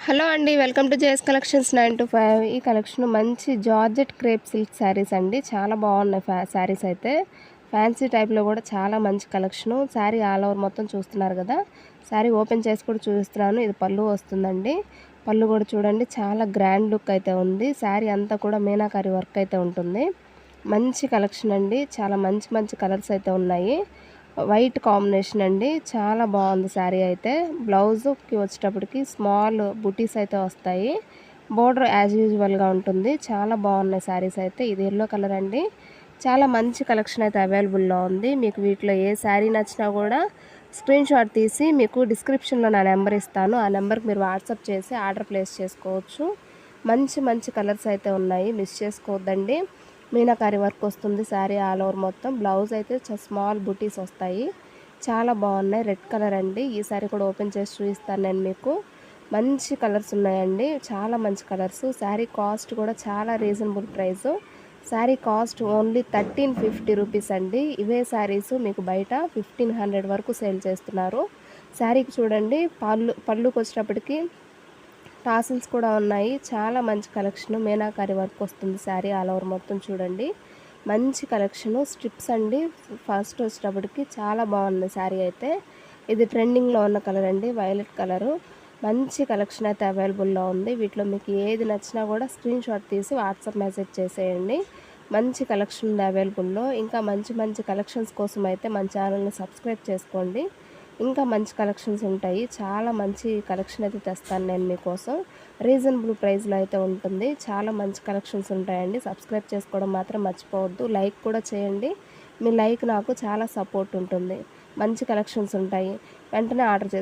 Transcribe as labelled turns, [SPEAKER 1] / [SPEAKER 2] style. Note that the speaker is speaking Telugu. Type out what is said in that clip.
[SPEAKER 1] హలో అండి, welcome to JS collections 9 to 5. ఈ కలెక్షన్ మంచి జార్జెట్ క్రేప్ సిల్క్ శారీస్ అండి. చాలా బాగున్నాయి శారీస్ అయితే. ఫ్యాన్సీ టైప్లో కూడా చాలా మంచి కలెక్షను. శారీ ఆల్ ఓవర్ మొత్తం చూస్తున్నారు కదా. శారీ ఓపెన్ చేసి కూడా చూపిస్తున్నాను. ఇది పళ్ళు వస్తుందండి. పళ్ళు కూడా చూడండి, చాలా గ్రాండ్ లుక్ అయితే ఉంది. శారీ అంతా కూడా మీనాకారి వర్క్ అయితే ఉంటుంది. మంచి కలెక్షన్ అండి. చాలా మంచి మంచి కలర్స్ అయితే ఉన్నాయి. వైట్ కాంబినేషన్ అండి, చాలా బాగుంది శారీ అయితే. బ్లౌజ్కి వచ్చేటప్పటికి స్మాల్ బుటీస్ అయితే వస్తాయి. బోర్డర్ యాజ్ యూజువల్గా ఉంటుంది. చాలా బాగున్నాయి శారీస్ అయితే. ఇది ఎల్లో కలర్ అండి. చాలా మంచి కలెక్షన్ అయితే అవైలబుల్లో ఉంది. మీకు వీటిలో ఏ శారీ నచ్చినా కూడా స్క్రీన్ షాట్ తీసి మీకు డిస్క్రిప్షన్లో నా నెంబర్ ఇస్తాను. ఆ నెంబర్కి మీరు వాట్సాప్ చేసి ఆర్డర్ ప్లేస్ చేసుకోవచ్చు. మంచి మంచి కలర్స్ అయితే ఉన్నాయి, మిస్ చేసుకోవద్దండి. మీనాకారి వర్క్ వస్తుంది శారీ ఆల్ ఓవర్ మొత్తం. బ్లౌజ్ అయితే స్మాల్ బుటీస్ వస్తాయి. చాలా బాగున్నాయి. రెడ్ కలర్ అండి. ఈ సారీ కూడా ఓపెన్ చేసి చూపిస్తాను నేను మీకు. మంచి కలర్స్ ఉన్నాయండి, చాలా మంచి కలర్స్. శారీ కాస్ట్ కూడా చాలా reasonable price. Sari cost only 1350 rupees అండి. ఇవే శారీస్ మీకు బయట 1500 వరకు సేల్ చేస్తున్నారు. శారీకి చూడండి, పళ్ళుకి వచ్చేటప్పటికి టాసిల్స్ కూడా ఉన్నాయి. చాలా మంచి కలెక్షన్. మీనాకారి వర్క్ వస్తుంది శారీ ఆల్ ఓవర్ మొత్తం చూడండి. మంచి కలెక్షను. స్ట్రిప్స్ అండి. ఫస్ట్ వచ్చేటప్పటికి చాలా బాగుంది శారీ అయితే. ఇది ట్రెండింగ్లో ఉన్న కలర్ అండి, వైలెట్ కలరు. మంచి కలెక్షన్ అయితే అవైలబుల్లో ఉంది. వీటిలో మీకు ఏది నచ్చినా కూడా స్క్రీన్ షాట్ తీసి వాట్సాప్ మెసేజ్ చేసేయండి. మంచి కలెక్షన్ ఉంది అవైలబుల్లో. ఇంకా మంచి మంచి కలెక్షన్స్ కోసం అయితే మన ఛానల్ని సబ్స్క్రైబ్ చేసుకోండి. ఇంకా మంచి కలెక్షన్స్ ఉంటాయి. చాలా మంచి కలెక్షన్ అయితే తెస్తాను నేను మీకోసం. రీజనబుల్ ప్రైస్లో అయితే ఉంటుంది. చాలా మంచి కలెక్షన్స్ ఉంటాయండి. సబ్స్క్రైబ్ చేసుకోవడం మాత్రం మర్చిపోవద్దు. లైక్ కూడా చేయండి. మీ లైక్ నాకు చాలా సపోర్ట్ ఉంటుంది. మంచి కలెక్షన్స్ ఉంటాయి. వెంటనే ఆర్డర్ చేసి